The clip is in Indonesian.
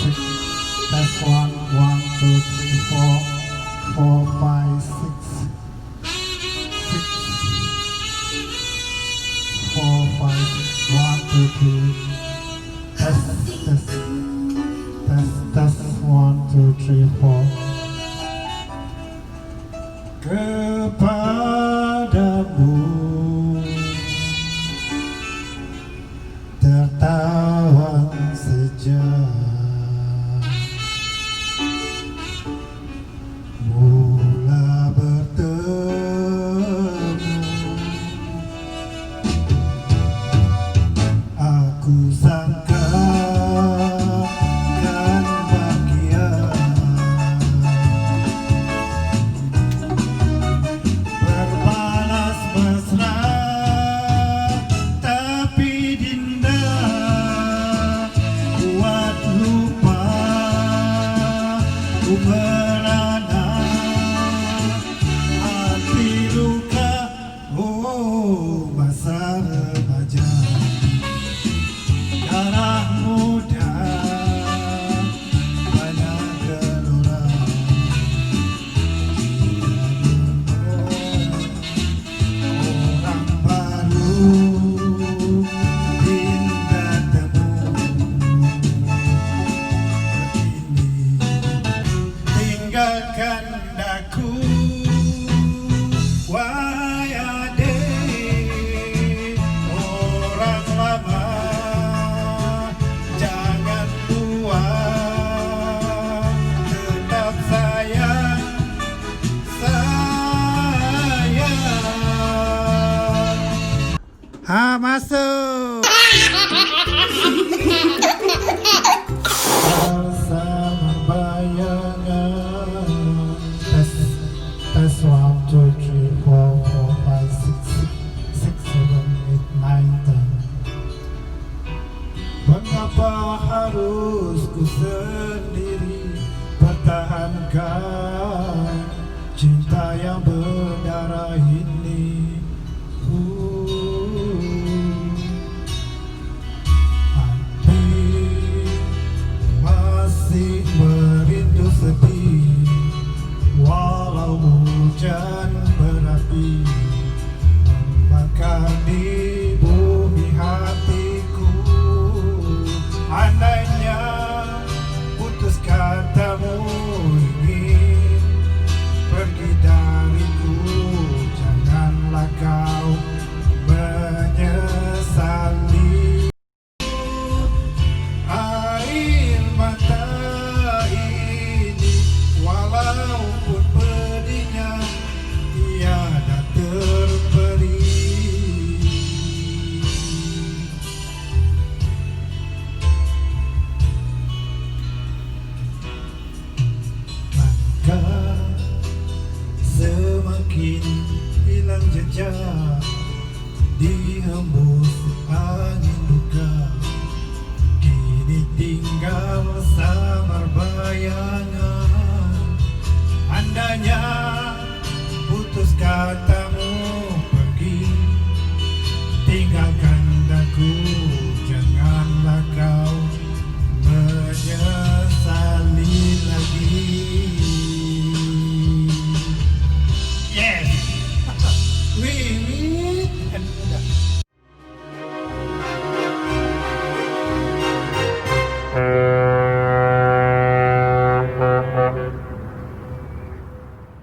six. Test one, 2, 3, 4, 4, 5, 6, 6, 4, 5, 6, 1, 2, 3. Test, test, 1, 2, 3, 4. Kepadamu tertawan sejak mula bertemu. Aku sangka kan bahagia, berbalas mesra, tapi dinda buat lupa. Ku merana hati luka, oh masa remaja, darah muda, banyak gelora. Orang baru dinda temu, tinggalkan daku, wahai adik. Orang lama jangan buang, tetap sayang, sayang. Masuk. Bersama bayangan. Tes 1, 2, 3, 4, 5, 6, 7, 8, 9, 10. Mengapa harus ku sendiri pertahankan cinta yang berdarah ini? Hati masih merindu sedih, walau hujan berapi membakar di bumi hatiku. Andainya putus katamu ingin pergi dariku, janganlah kau menyesali. Air mata ini walaupun pedihnya tiada terperi. Maka semakin hilang jejak, dihembus angin duka, kini tinggal samar bayang.